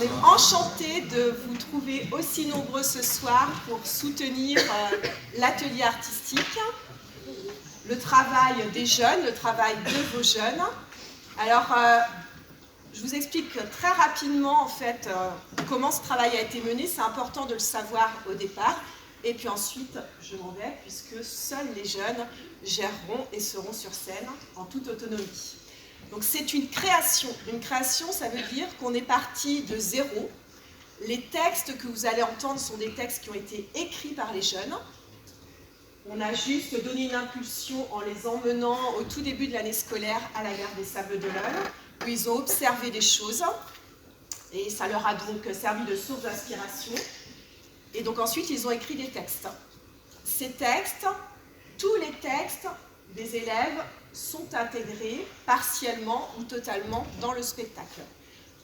est enchantée de vous trouver aussi nombreux ce soir pour soutenir l'atelier artistique, le travail des jeunes, le travail de vos jeunes. Alors, je vous explique très rapidement en fait comment ce travail a été mené. C'est important de le savoir au départ. Et puis ensuite, je m'en vais puisque seuls les jeunes géreront et seront sur scène en toute autonomie. Donc c'est une création. Une création, ça veut dire qu'on est parti de zéro. Les textes que vous allez entendre sont des textes qui ont été écrits par les jeunes. On a juste donné une impulsion en les emmenant au tout début de l'année scolaire à la gare des Sables d'Olonne, où ils ont observé des choses. Et ça leur a donc servi de source d'inspiration. Et donc ensuite, ils ont écrit des textes. Ces textes, tous les textes des élèves sont intégrés partiellement ou totalement dans le spectacle.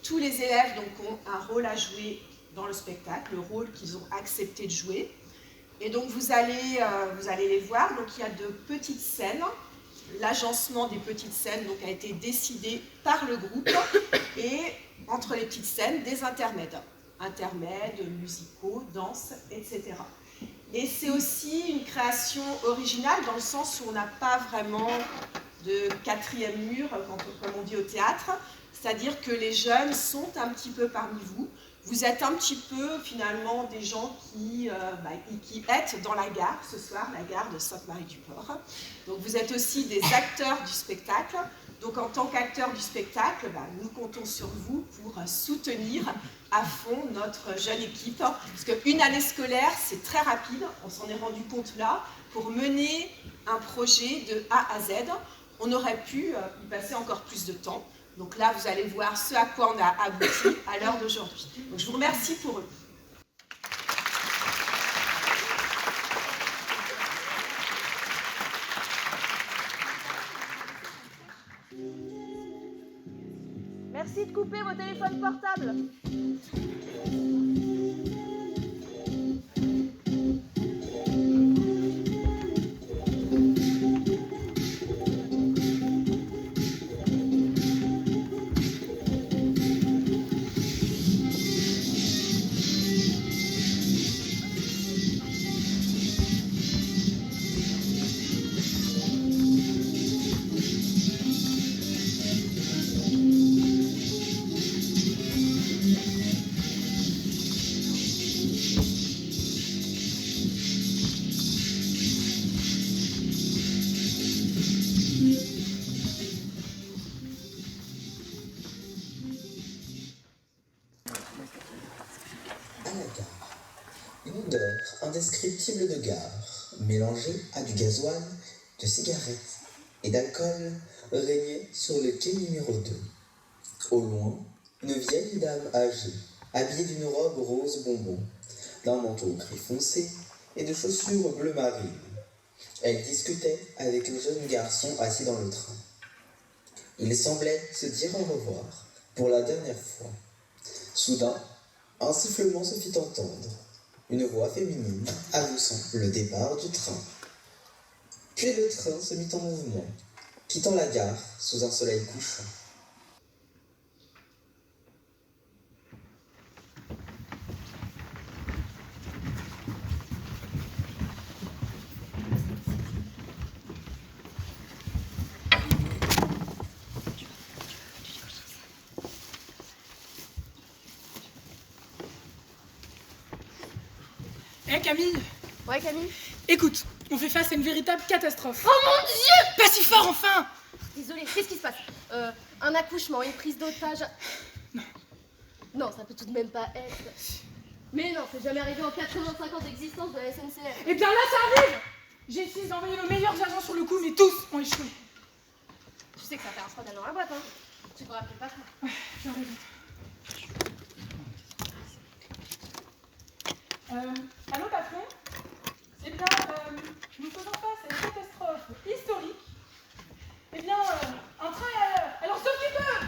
Tous les élèves donc, ont un rôle à jouer dans le spectacle, le rôle qu'ils ont accepté de jouer. Et donc vous allez les voir, donc il y a de petites scènes. L'agencement des petites scènes donc, a été décidé par le groupe et entre les petites scènes, des intermèdes musicaux, danse, etc. Et c'est aussi une création originale dans le sens où on n'a pas vraiment de quatrième mur, comme on dit au théâtre, c'est-à-dire que les jeunes sont un petit peu parmi vous. Vous êtes un petit peu finalement des gens qui êtes dans la gare ce soir, la gare de Sainte-Marie-du-Port. Donc vous êtes aussi des acteurs du spectacle. Donc en tant qu'acteurs du spectacle, nous comptons sur vous pour soutenir à fond notre jeune équipe. Parce qu'une année scolaire, c'est très rapide, on s'en est rendu compte là. Pour mener un projet de A à Z, on aurait pu y passer encore plus de temps. Donc là, vous allez voir ce à quoi on a abouti à l'heure d'aujourd'hui. Donc je vous remercie pour eux. Merci de couper vos téléphones portables. Indescriptible de gare, mélangée à du gasoil, de cigarettes et d'alcool, régnait sur le quai numéro 2. Au loin, une vieille dame âgée, habillée d'une robe rose bonbon, d'un manteau gris foncé et de chaussures bleu marine. Elle discutait avec un jeune garçon assis dans le train. Il semblait se dire au revoir pour la dernière fois. Soudain, un sifflement se fit entendre. Une voix féminine annonçant le départ du train. Puis le train se mit en mouvement, quittant la gare sous un soleil couchant. Camille. Ouais, Camille. Écoute, on fait face à une véritable catastrophe. Oh mon Dieu! Pas si fort, enfin! Désolée, qu'est-ce qui se passe? Un accouchement, une prise d'otage... Non. Non, ça peut tout de même pas être... Mais non, c'est jamais arrivé en 85 ans d'existence de la SNCF. Eh bien là, ça arrive! J'ai essayé d'envoyer nos meilleurs agents sur le coup, mais tous ont échoué. Tu sais que ça t'arrange pas d'aller dans la boîte, hein? Tu pourras appeler le patron. Ouais, j'ai raison. Allô, patron? Eh bien, nous faisons face à une catastrophe historique. Eh bien, un train est à l'heure. Alors, s'occupe-eux!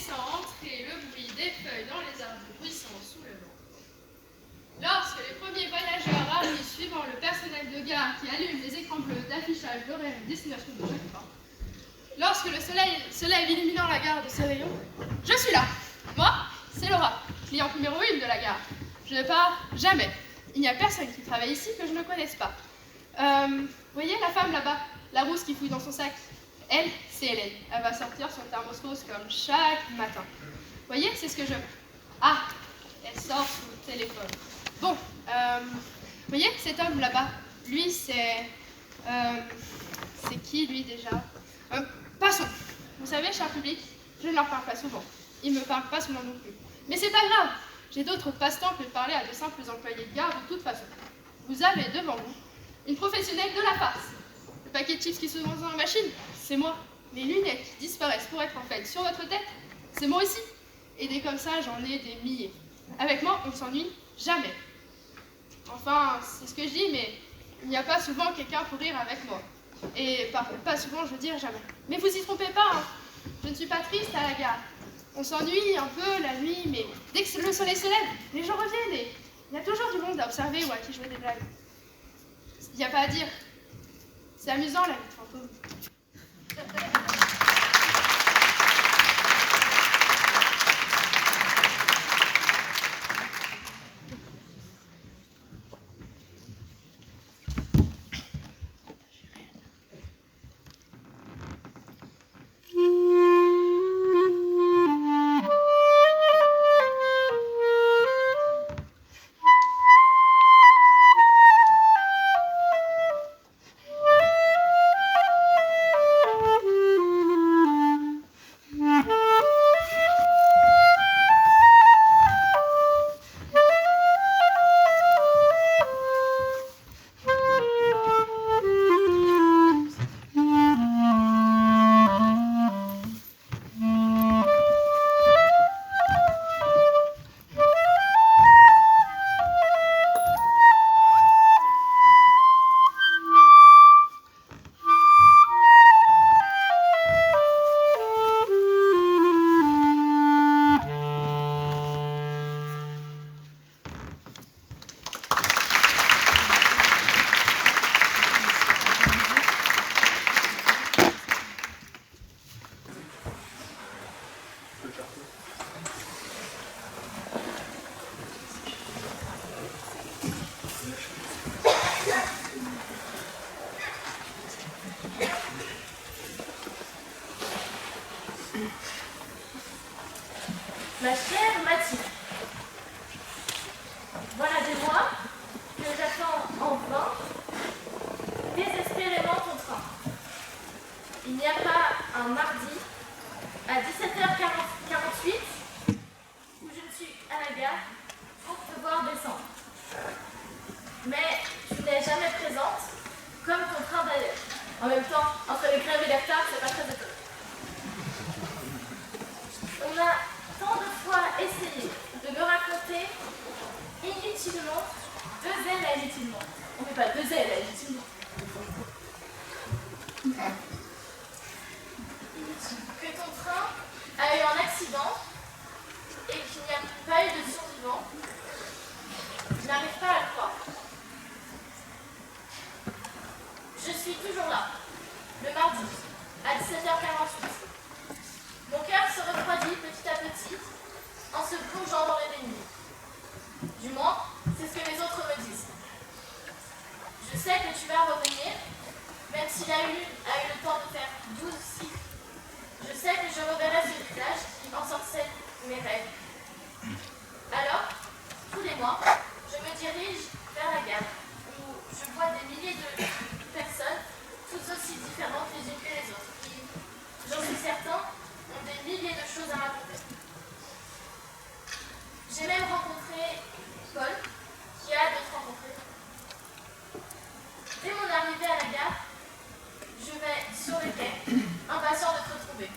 laissant entrer le bruit des feuilles dans les arbres bruissants sous le vent. Lorsque les premiers voyageurs arrivent suivant le personnel de gare qui allume les écrans bleus d'affichage d'horaire et destination de chaque train, lorsque le soleil se lève illuminant la gare de ses rayons, je suis là. Moi, c'est Laura, cliente numéro 1 de la gare. Je ne pars jamais. Il n'y a personne qui travaille ici que je ne connaisse pas. Voyez la femme là-bas, la rousse qui fouille dans son sac? Elle, c'est Hélène. Elle va sortir son thermos rose comme chaque matin. Voyez, c'est ce que je... Ah, elle sort son téléphone. Bon, voyez, cet homme là-bas, lui, c'est... c'est qui, lui, déjà? Passons. Vous savez, cher public, je ne leur parle pas souvent. Ils ne me parlent pas souvent non plus. Mais c'est pas grave. J'ai d'autres passe-temps que de parler à de simples employés de gare de toute façon. Vous avez devant vous une professionnelle de la farce. Le paquet de chips qui se vend dans la machine, c'est moi. Les lunettes qui disparaissent pour être en fait sur votre tête, c'est moi aussi. Et des comme ça, j'en ai des milliers. Avec moi, on ne s'ennuie jamais. Enfin, c'est ce que je dis, mais il n'y a pas souvent quelqu'un pour rire avec moi. Et par pas souvent, je veux dire jamais. Mais vous y trompez pas, hein. Je ne suis pas triste à la gare. On s'ennuie un peu la nuit, mais dès que le soleil se lève, les gens reviennent et il y a toujours du monde à observer ou à qui jouer des blagues. Il n'y a pas à dire. C'est amusant la vie de fantôme. Ma chère Mathilde, voilà des mois que j'attends en vain désespérément ton train. Il n'y a pas un mardi à 17h48 où je ne suis à la gare pour te voir descendre. Mais tu n'es jamais présente, comme ton train d'ailleurs. En même temps, entre les grèves et les retards, c'est pas très étonnant. On a tant de fois essayé de me raconter inutilement, deux ailes inutilement. On ne fait pas deux ailes inutilement. Que ton train a eu un accident et qu'il n'y a pas eu de survivant. Je n'arrive pas à le croire. Je suis toujours là, le mardi, à 17h48. Mon cœur se refroidit petit à petit en se plongeant dans les dénis. Du moins, c'est ce que les autres me disent. Je sais que tu vas revenir, même s'il a eu le temps de faire 12 cycles. Je sais que je reverrai ce visage qui ensorcelle mes rêves. Alors, tous les mois, je me dirige vers la gare, où je vois des milliers de personnes, toutes aussi différentes les unes que les autres, qui, j'en suis certain, ont des milliers de choses à raconter. J'ai même rencontré Paul, qui a hâte de te rencontrer. Dès mon arrivée à la gare, je vais sur le quai, impatient de te retrouver.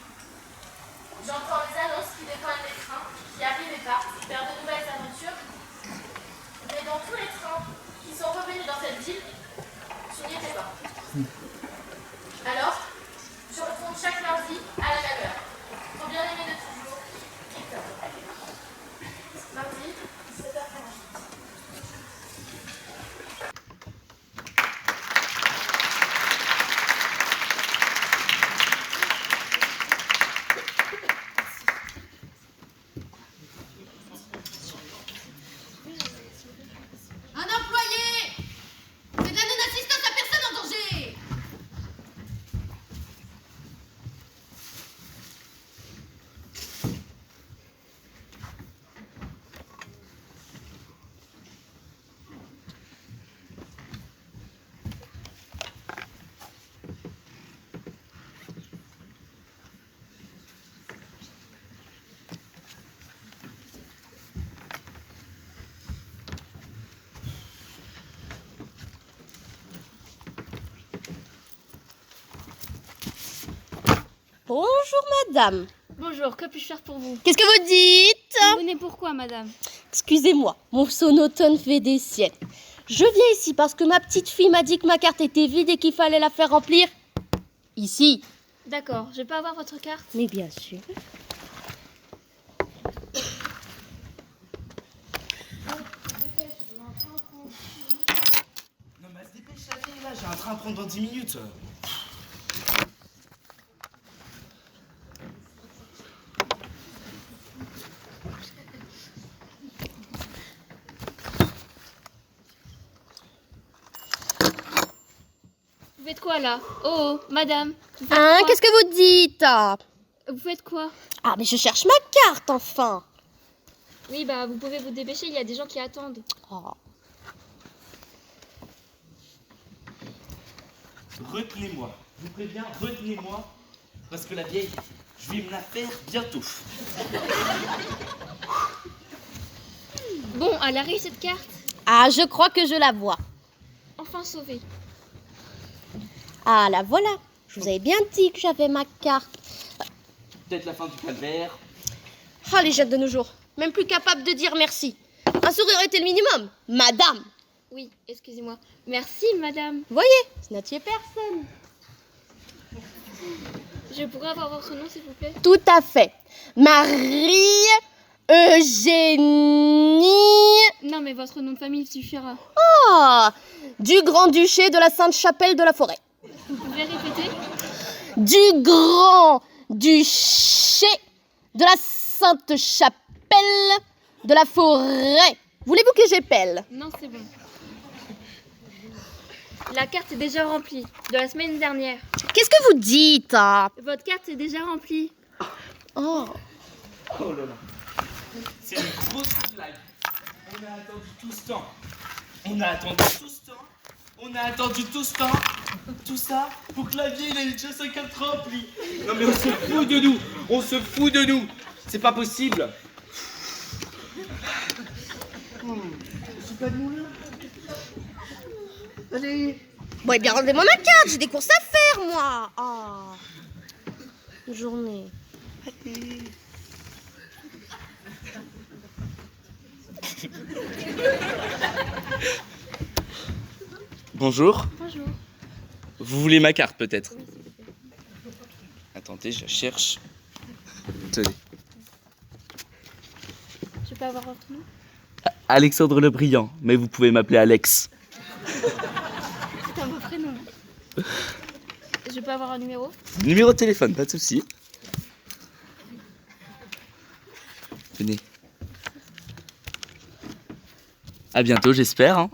J'entends les annonces qui dévoilent les trains qui Bonjour madame. Bonjour, que puis-je faire pour vous? Qu'est-ce que vous dites? Vous venez pourquoi, madame? Excusez-moi, mon sonotone fait des siècles. Je viens ici parce que ma petite fille m'a dit que ma carte était vide et qu'il fallait la faire remplir ici. D'accord, je peux avoir votre carte? Mais bien sûr. Non mais elle se dépêche la vieille là, j'ai un train à prendre dans 10 minutes. Vous faites quoi là? Oh, madame. Vous faites Hein, quoi? qu'est-ce que vous dites? Vous faites quoi? Ah, mais je cherche ma carte enfin. Oui, bah vous pouvez vous dépêcher, il y a des gens qui attendent. Oh. Retenez-moi, je vous préviens, retenez-moi, parce que la vieille, je vais me la faire bientôt. Bon, elle arrive cette carte. Ah, je crois que je la vois. Enfin sauvée. Ah, la voilà. Je vous avais bien dit que j'avais ma carte. Peut-être la fin du calvaire. Ah, les jeunes de nos jours. Même plus capables de dire merci. Un sourire était le minimum. Madame. Oui, excusez-moi. Merci, madame. Voyez, ce n'a tué personne. Je pourrais avoir votre nom, s'il vous plaît? Tout à fait. Marie Eugénie. Non, mais votre nom de famille suffira. Ah, du Grand-Duché de la Sainte-Chapelle de la Forêt. Vous pouvez répéter? Du Grand-Duché de la Sainte-Chapelle de la Forêt. Voulez-vous que j'épelle? Non, c'est bon. La carte est déjà remplie, de la semaine dernière. Qu'est-ce que vous dites? Votre carte est déjà remplie. Oh. Oh là là. C'est une grosse blague. On a attendu tout ce temps. On a attendu tout ce temps. On a attendu tout ce temps. Tout ça pour que la vieille ait déjà sa carte remplie. Non mais on se fout de nous. On se fout de nous. C'est pas possible. C'est pas de nous là. Allez. Bon, eh bien, rendez-moi ma carte. J'ai des courses à faire, moi. Oh. Une journée. Allez. Bonjour. Bonjour. Vous voulez ma carte peut-être? Attendez, je la cherche. Tenez. Je peux avoir votre nom? Alexandre Le Brillant, mais vous pouvez m'appeler Alex. C'est un beau prénom. Je peux avoir un numéro? Numéro de téléphone, pas de souci. Venez. À bientôt, j'espère. Hein.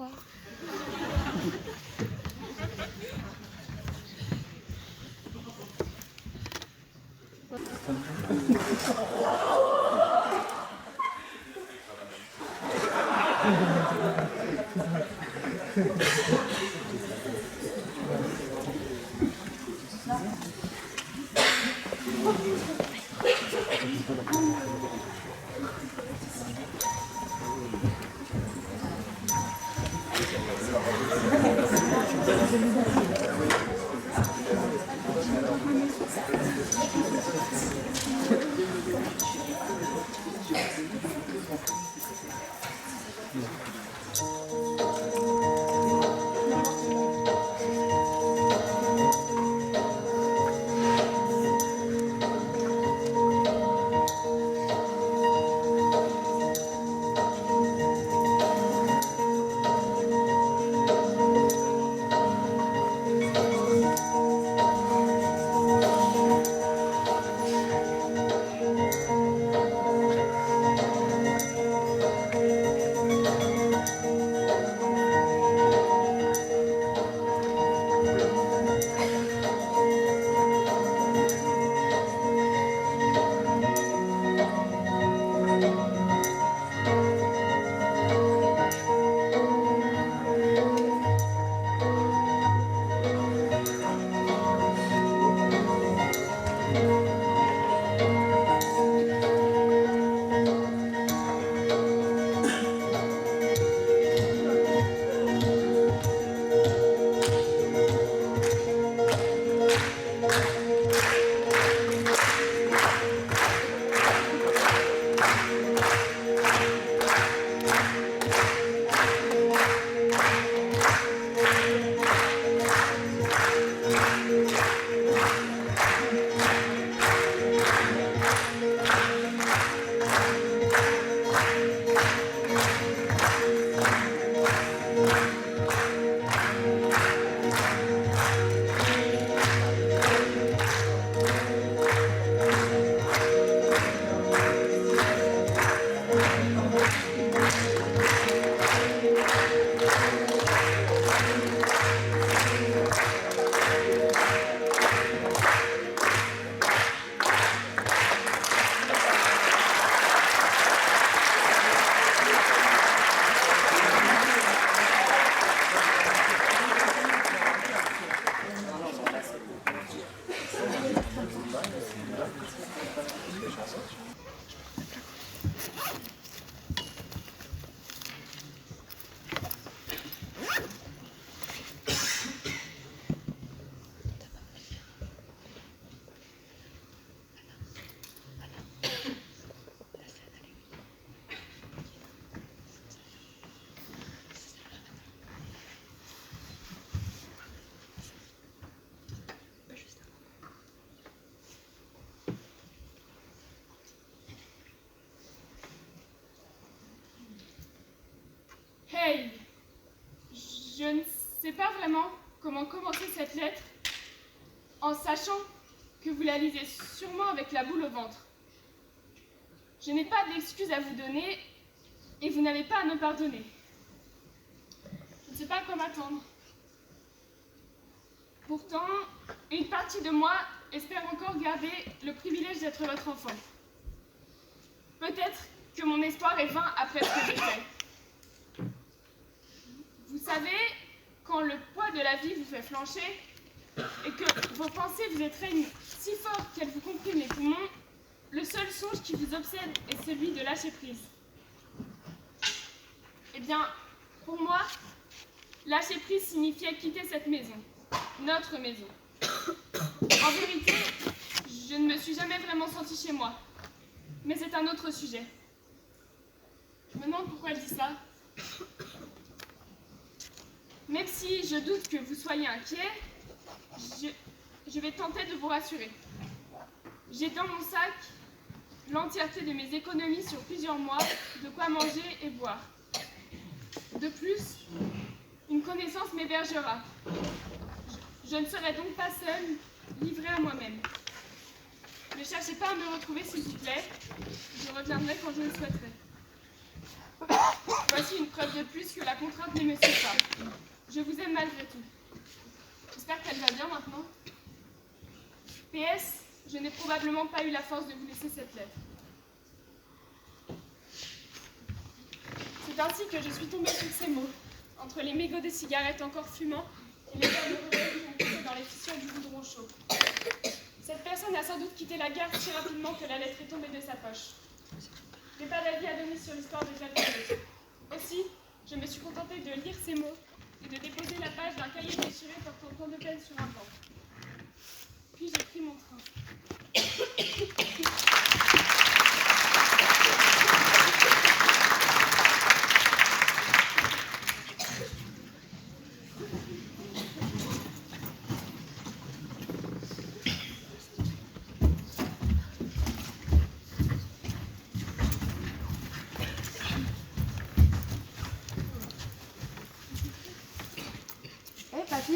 Hey, je ne sais pas vraiment comment commencer cette lettre en sachant que vous la lisez sûrement avec la boule au ventre. Je n'ai pas d'excuses à vous donner et vous n'avez pas à me pardonner. Je ne sais pas à quoi m'attendre. Pourtant, une partie de moi espère encore garder le privilège d'être votre enfant. Peut-être que mon espoir est vain après ce que j'ai fait. Vous savez, quand le poids de la vie vous fait flancher et que vos pensées vous étreignent si fort qu'elles vous compriment les poumons, le seul songe qui vous obsède est celui de lâcher prise. Eh bien, pour moi, lâcher prise signifiait quitter cette maison, notre maison. En vérité, je ne me suis jamais vraiment sentie chez moi, mais c'est un autre sujet. Je me demande pourquoi je dis ça. Même si je doute que vous soyez inquiet, je vais tenter de vous rassurer. J'ai dans mon sac l'entièreté de mes économies sur plusieurs mois, de quoi manger et boire. De plus, une connaissance m'hébergera. Je ne serai donc pas seule, livrée à moi-même. Ne cherchez pas à me retrouver, s'il vous plaît. Je reviendrai quand je le souhaiterai. Voici une preuve de plus que la contrainte ne me suit pas. Je vous aime malgré tout. J'espère qu'elle va bien maintenant. PS, je n'ai probablement pas eu la force de vous laisser cette lettre. C'est ainsi que je suis tombée sur ces mots, entre les mégots de cigarettes encore fumants et les verres de revers qui ont poussé dans les fissures du goudron chaud. Cette personne a sans doute quitté la gare si rapidement que la lettre est tombée de sa poche. Je n'ai pas d'avis à donner sur l'histoire de cette lettre. Aussi, je me suis contentée de lire ces mots et de déposer la page d'un cahier déchiré portant tant de peine sur un banc. Puis j'ai pris mon train.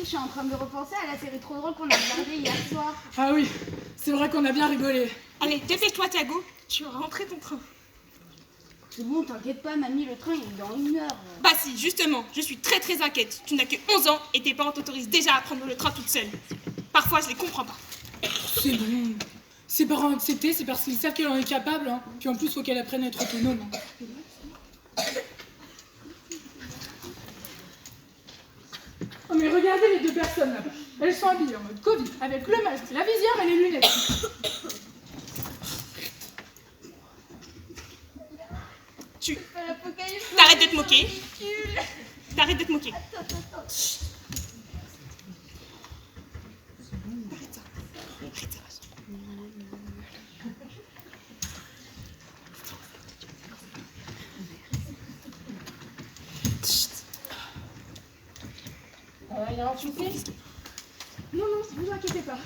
Je suis en train de repenser à la série trop drôle qu'on a regardée hier soir. Ah oui, c'est vrai qu'on a bien rigolé. Allez, dépêche-toi, Thiago, tu vas rentrer ton train. C'est bon, t'inquiète pas, mamie, le train il est dans 1 heure. Bah si, justement, je suis très très inquiète. Tu n'as que 11 ans et tes parents t'autorisent déjà à prendre le train toute seule. Parfois, je les comprends pas. C'est bon. Ses parents ont accepté, c'est parce qu'ils savent qu'elle en est capable. Hein. Puis en plus, il faut qu'elle apprenne à être autonome. Oh mais regardez les deux personnes là-bas. Elles sont habillées en mode Covid, avec le masque, la visière et les lunettes. T'arrêtes de te moquer. T'arrêtes de te moquer. Il y a un souci? Non, ne vous inquiétez pas.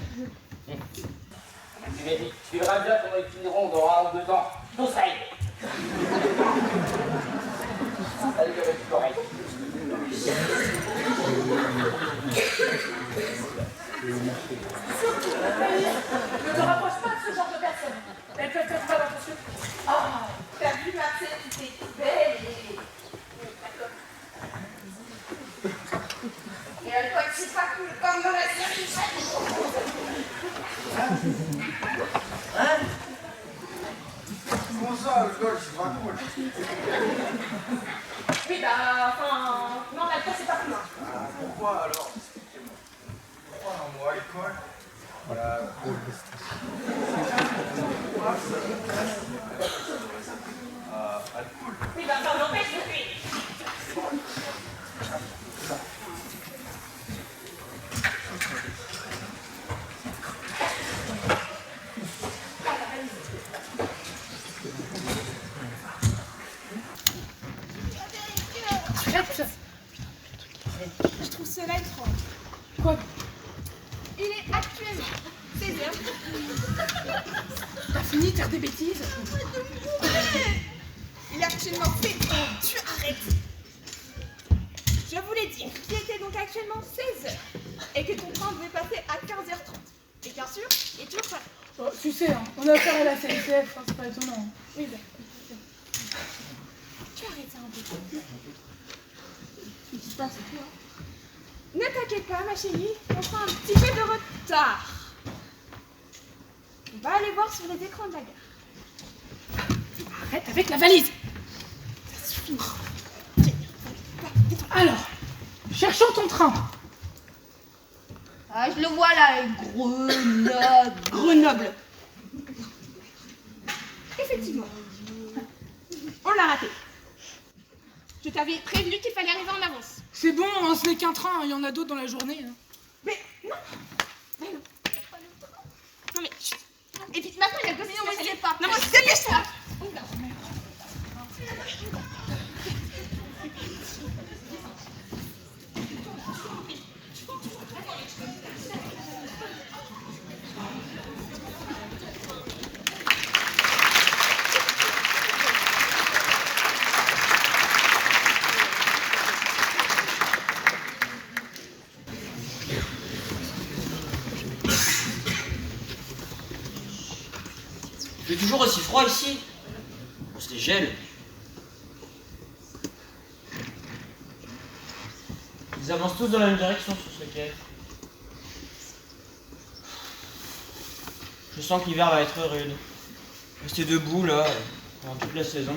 Tu verras bien comment ils finiront dans 1 ou 2 ans. Tout ça y est. Allez, le petit correct. Ne te rapproche pas de ce genre de personne. Elles peuvent être mal intentionnées. Ah, t'as vu Marcel, t'es belle et... Et Alcool, c'est pas cool comme dans la série. Hein? Comment ça, Alcool, c'est pas cool? Oui, bah, enfin, non, l'alcool, c'est pas cool. Ah, pourquoi alors? Expliquez-moi. Pourquoi un mot alcool? Alcool. Oui, bah, ça n'empêche de fuir. Je trouve cela étrange. Quoi? Il est actuellement 16h. T'as fini de faire des bêtises? Il est actuellement 16h. Tu arrêtes. Je voulais dire qu'il était donc actuellement 16h et que ton train devait passer à 15h30. Et bien sûr, il est toujours pas là. Oh, tu sais, hein, on a affaire à la SNCF, hein, c'est pas étonnant. Oui, bah. Tu arrêtes ça un peu. Qu'est-ce qui se passe, toi? Ne t'inquiète pas, ma chérie, on prend un petit peu de retard. On va aller voir sur les écrans de la gare. Arrête avec la valise. Ça suffit. Alors, cherchons ton train. Ah, je le vois là, Grenoble. Grenoble. Effectivement. On l'a raté. Je t'avais prévenu qu'il fallait arriver en avance. C'est bon, hein, ce n'est qu'un train, il y en a d'autres dans la journée. Hein. Mais non. Mais non. Non mais chut. Et puis maintenant il y a le gosse. Non, mais c'est pas. Non mais dépêche-toi. Il fait toujours aussi froid ici. On se les gèle. Ils avancent tous dans la même direction sur ce quai. Je sens que l'hiver va être rude. Rester debout là, pendant toute la saison.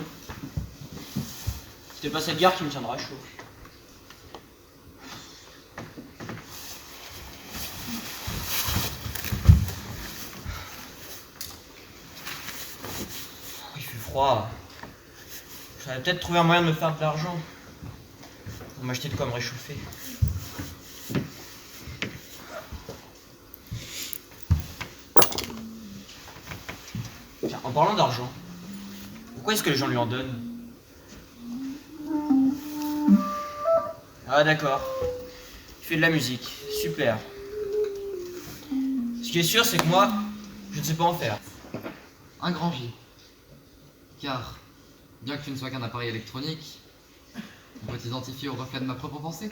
C'était pas cette gare qui me tiendra chaud. Il fait froid. J'aurais peut-être trouvé un moyen de me faire de l'argent. Pour m'acheter de quoi me réchauffer. Tiens, en parlant d'argent, pourquoi est-ce que les gens lui en donnent? Ah d'accord. Il fait de la musique. Super. Ce qui est sûr, c'est que moi, je ne sais pas en faire. Un grand J. Car, bien que tu ne sois qu'un appareil électronique, on peut t'identifier au reflet de ma propre pensée.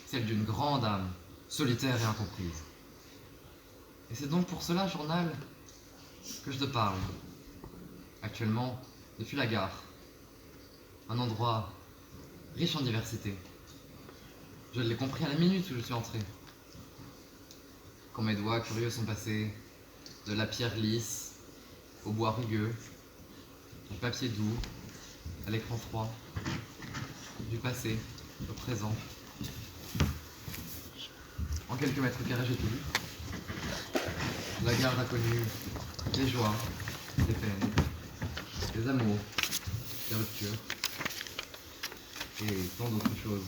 Celle d'une grande âme, solitaire et incomprise. Et c'est donc pour cela, journal, que je te parle. Actuellement, depuis la gare. Un endroit riche en diversité. Je l'ai compris à la minute où je suis entré. Quand mes doigts curieux sont passés de la pierre lisse au bois rugueux, du papier doux à l'écran froid, du passé au présent. En quelques mètres carrés, j'ai tout vu. La gare a connu les joies, les peines, les amours, les ruptures et tant d'autres choses.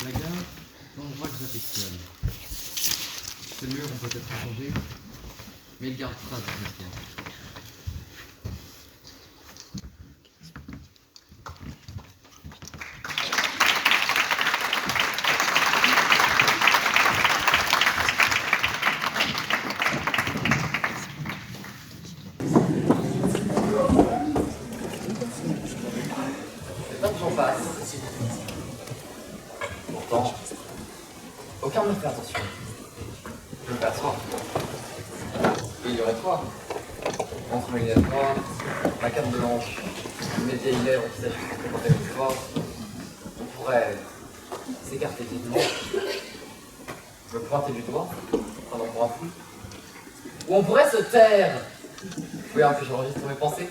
La gare, c'est l'endroit que j'affectionne. Ces murs ont peut-être changé, mais ils gardent trace de l'histoire. Les temps s'en passent. Pourtant, aucun ne me fait attention. Je me perçois. Il y aurait toi. Entre mes lunettes noires, ma carte blanche mes vieilles lèvres qui s'ajustent pour présenter l'histoire, on pourrait s'écarter vivement, me pointer du doigt pendant qu'on un fou, ou on pourrait se taire. Vous voyez que j'enregistre mes pensées.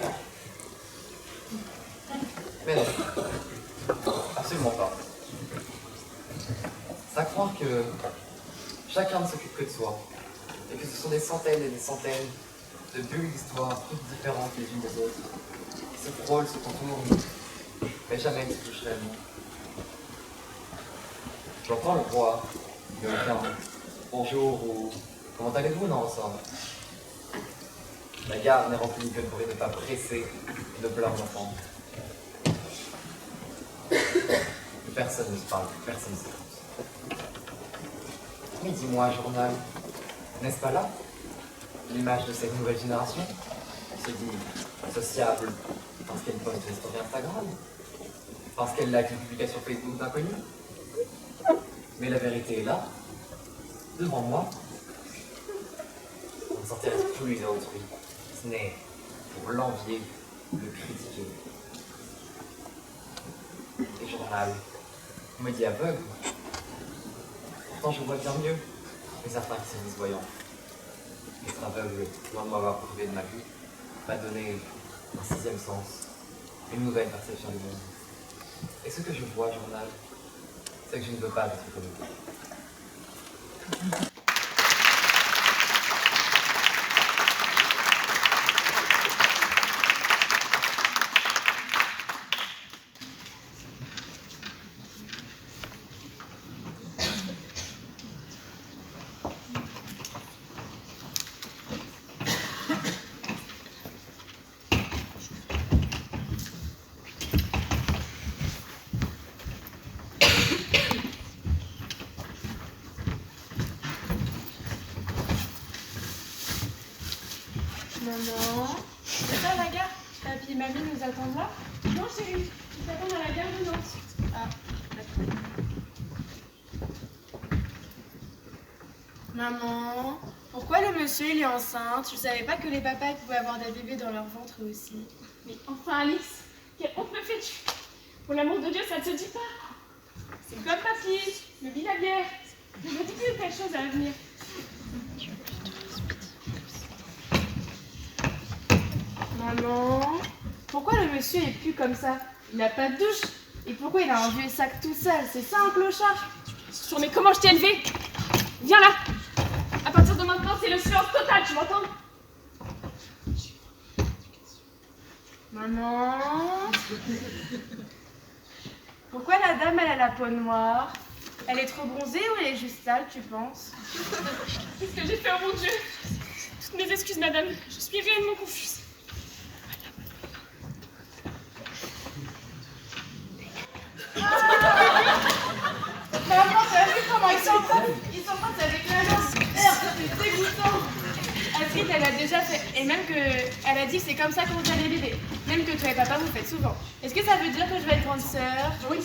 Mais non, absolument pas. C'est à croire que chacun ne s'occupe que de soi, et que ce sont des centaines et des centaines de bulles d'histoires toutes différentes les unes des autres, qui se frôlent, se contournent, mais jamais ne se touchent réellement. J'entends le roi, mais aucun bonjour ou comment allez-vous n'en ressort. La gare n'est remplie que de bruit de pas pressés et de pleurs d'enfants. Personne ne se parle, personne ne s'écoute. Mais dis-moi, journal, n'est-ce pas là l'image de cette nouvelle génération qui se dit sociable parce qu'elle poste des stories Instagram, parce qu'elle like une publication Facebook d'inconnus? Mais la vérité est là, devant moi. On ne s'intéresse plus à autrui, ce n'est pour l'envier ou le critiquer. Les journaux, on me dit aveugle. Pourtant je vois bien mieux que certains qui se disent voyants. Être aveugle, loin de m'avoir privé de ma vue, m'a donné un sixième sens, une nouvelle perception du monde. Et ce que je vois, journal, c'est que je ne veux pas être comme vous. Maman, c'est ça la gare? Papy et mamie nous attendent là? Non chérie, ils t'attendent à la gare de Nantes. Ah, d'accord. Maman, pourquoi le monsieur il est enceinte? Je savais pas que les papas pouvaient avoir des bébés dans leur ventre aussi. Mais enfin Alice, quelle honte me fais-tu? Pour l'amour de Dieu, ça ne se dit pas. C'est comme papy, le vit la bière. Je me dis plus de telle chose à l'avenir. Maman, pourquoi le monsieur est plus comme ça? Il n'a pas de douche. Et pourquoi il a un vieux sac tout sale? C'est ça un clochard? Mais comment je t'ai élevé? Viens là. À partir de maintenant, c'est le silence total, tu m'entends? Maman, pourquoi la dame elle a la peau noire? Elle est trop bronzée ou elle est juste sale, tu penses? Qu'est-ce que j'ai fait, oh mon Dieu? Toutes mes excuses, madame. Je suis réellement confuse. Maman, t'as vu comment ils s'embrassent avec la lance? C'est dégoûtant. Astrid, elle a déjà fait, et même que, elle a dit que c'est comme ça qu'on faisait les bébés. Même que toi et papa, vous faites souvent. Est-ce que ça veut dire que je vais être grande sœur? Oui,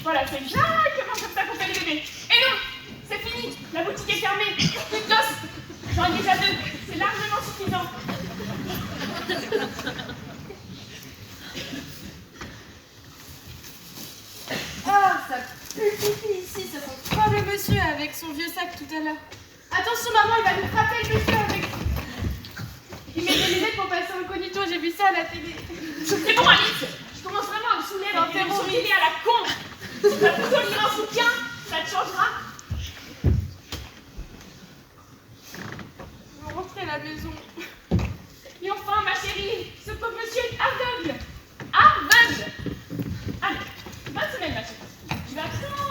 voilà, c'est exactement comme ça qu'on fait les bébés. Et non, c'est fini, la boutique est fermée. Plus de dos. J'en ai déjà 2, c'est largement suffisant. Ah, ça pue pipi ici, ça sent pas le monsieur avec son vieux sac tout à l'heure. Attention maman, il va nous frapper le monsieur avec... Il met des lunettes pour passer incognito, j'ai vu ça à la télé. C'est bon Alice, je commence vraiment à me saouler avec tes mots à la con. Tu vas plutôt lire un bouquin, ça te changera. On va rentrer à la maison. Et enfin ma chérie, ce pauvre monsieur est aveugle. Aveugle. Allez, bonne semaine ma chérie. Je vais absolument...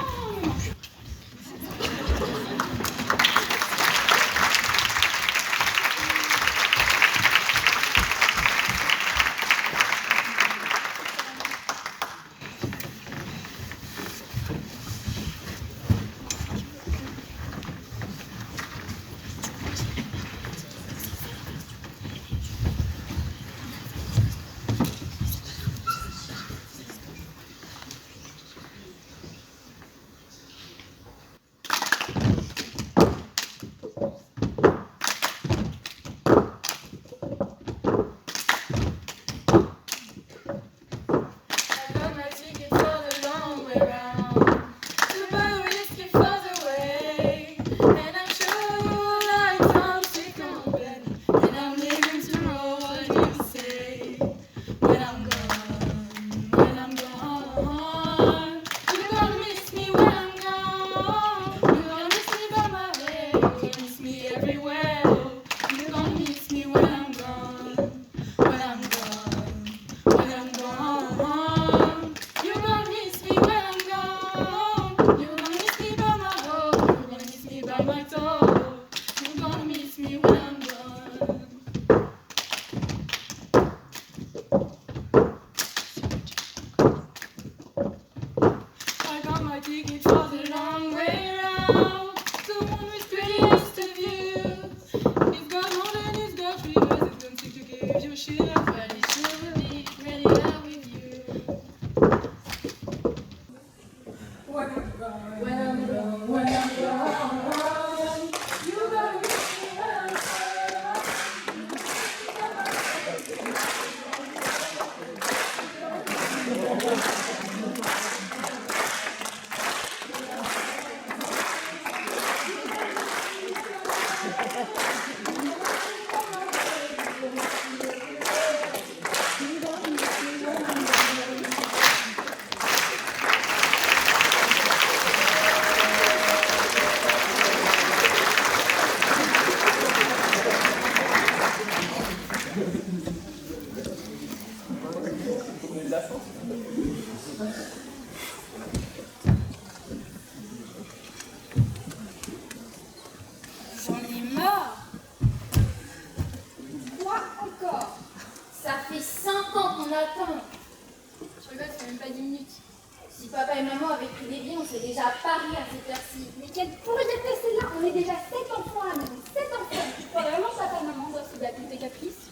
Si papa et maman avaient pris des billes, on serait déjà à Paris à cette heure-ci. Mais quelle pourrie de test c'est là. On est déjà 7 enfants à la maison. 7 enfants. Tu crois vraiment que papa et maman doivent se battre tous tes caprices?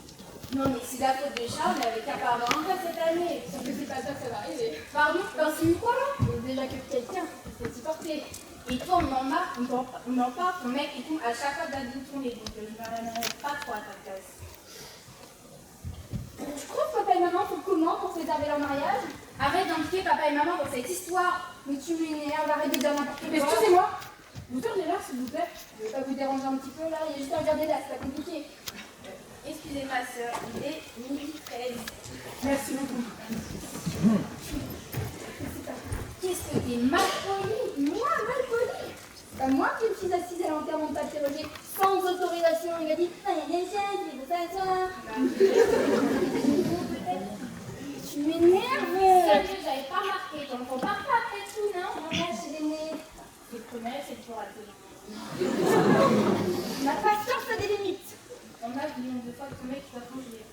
Non, mais c'est la faute de Charles, mais avec un pardon en fait cette année. Sauf que c'est pas sûr que ça va arriver. Pardon, c'est quoi là? Il y a déjà que quelqu'un qui s'est supporté. Et toi, on en marre, on en parle, ton mec il tombe à chaque fois d'un tourner, donc je m'arrêterai pas trop à ta place. Je crois que papa et maman font comment pour préserver leur mariage? Arrête d'impliquer papa et maman dans cette histoire. Mais tu m'énerves, arrête de dire n'importe quoi. Excusez-moi, vous tournez là s'il vous plaît. Je vais pas vous déranger un petit peu là, il y a juste à regarder là, c'est pas compliqué. Excusez ma soeur, il est 12h13. Merci beaucoup. Qu'est-ce que t'es mal poli? Moi, mal poli? C'est pas moi qui me suis assise à l'enterrement de papier Roger sans autorisation. Il m'a dit, ah, il y a des chaises, il faut s'asseoir. Tu m'énerves. Sérieux, j'avais pas remarqué. T'en prends pas après tout, non? Non, là, c'est l'aîné. C'est le premier, c'est le plus raté. Ma patience a des limites. On a dit une deux fois que ton mec va changer.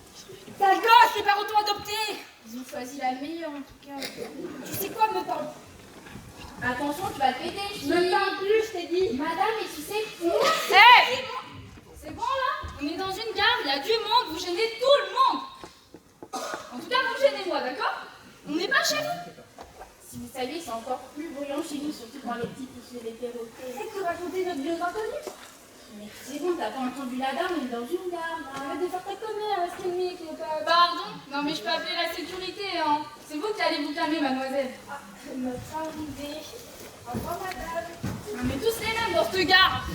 Ta gosse, les parents t'ont adopté. Ils ont choisi la meilleure en tout cas. Tu sais quoi, me parle? Attention, tu vas te péter, je Me parle plus, je t'ai dit. Madame, mais tu sais que moi, Hé! c'est bon là? On est dans une gare, il y a du monde, vous gênez tout le monde. En tout cas, vous gênez moi, d'accord? On n'est pas chez vous. Si vous saviez, c'est encore plus bruyant chez nous, surtout quand les petits poussent les perroquets. C'est que raconter notre vieux inconnu. Mais c'est bon, t'as pas entendu la dame, on est dans une gare. Arrête de faire ta commère, reste calmée, Cléopâtre. Pardon? Non mais je peux appeler la sécurité, hein. C'est vous qui allez vous calmer, mademoiselle. Ah, notre arrivée. Au revoir, madame. On est tous les mêmes dans cette gare.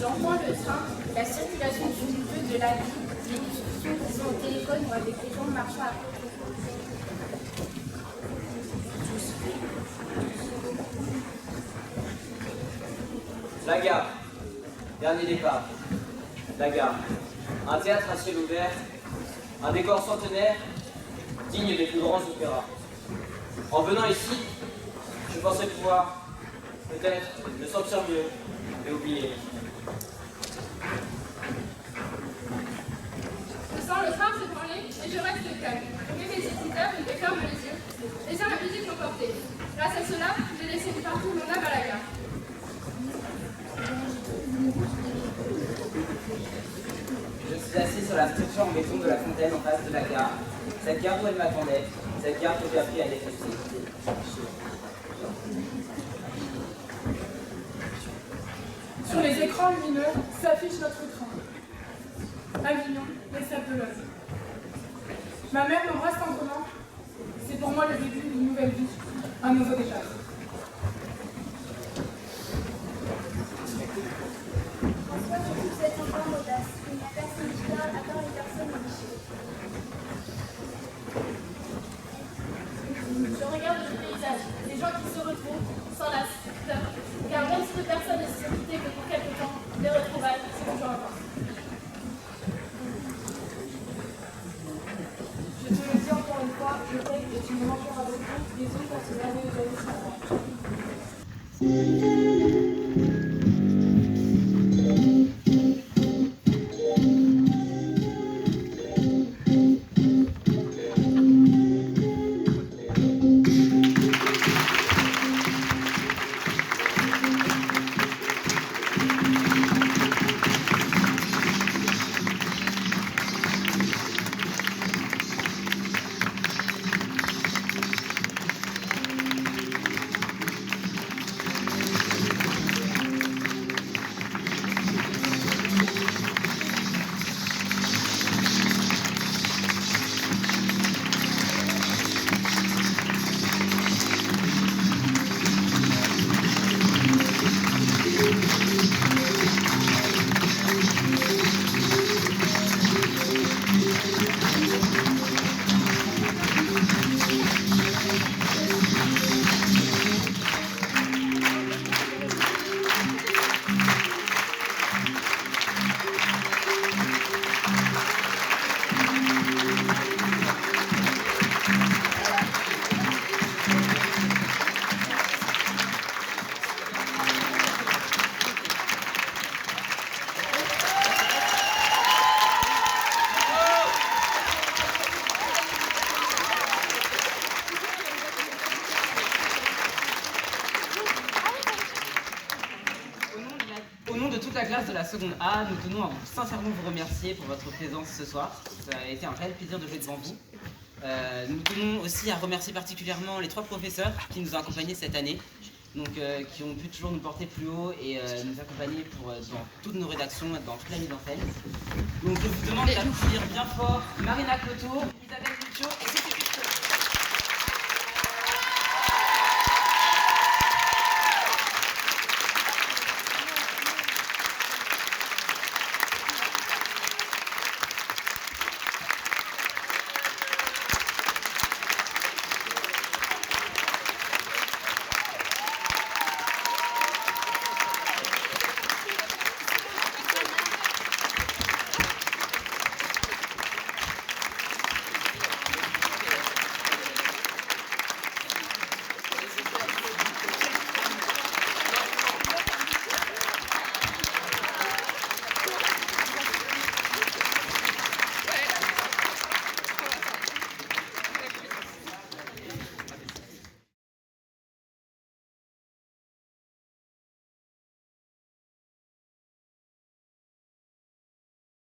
J'entends le train, la circulation tumultueuse de la vie, les discussions qui sont au téléphone ou avec les gens marchant à côté. La gare. Dernier départ. La gare. Un théâtre à ciel ouvert. Un décor centenaire, digne des plus grands opéras. En venant ici, je pensais pouvoir, peut-être, me sentir mieux et oublier. Je sens le train s'ébranler et je reste calme. Je mets mes visiteurs, je ferme les yeux, laissant la musique m'emporter. Grâce à cela, j'ai laissé partout mon âme à la gare. Je suis assis sur la structure en béton de la fontaine en face de la gare. Cette gare où elle m'attendait, cette gare que j'ai appris à détester. Sur les écrans lumineux s'affiche notre train. Avignon, les Sables-d'Olonne. Ma mère m'embrasse tendrement. C'est pour moi le début d'une nouvelle vie, un nouveau départ. François, je trouve cette enfant d'audace. Il n'y a personne qui parle à part les personnes obligées. Je regarde le paysage, les gens qui se retrouvent, s'enlacent, pleurent. Car même si deux personnes ne se sont quittées que pour quelque temps, les retrouvailles, c'est toujours important. Je te le dis encore une fois, je t'aime et tu me manqueras beaucoup. Bisous pour ce merveilleux années sans moi. nom de toute la classe de la seconde A, nous tenons à sincèrement vous remercier pour votre présence ce soir. Ça a été un réel plaisir de jouer devant vous. Nous tenons aussi à remercier particulièrement les 3 professeurs qui nous ont accompagnés cette année, donc qui ont pu toujours nous porter plus haut et nous accompagner dans toutes nos rédactions, dans toute la mise en scène. Donc je vous demande d'applaudir bien fort Marina Cloto, Isabelle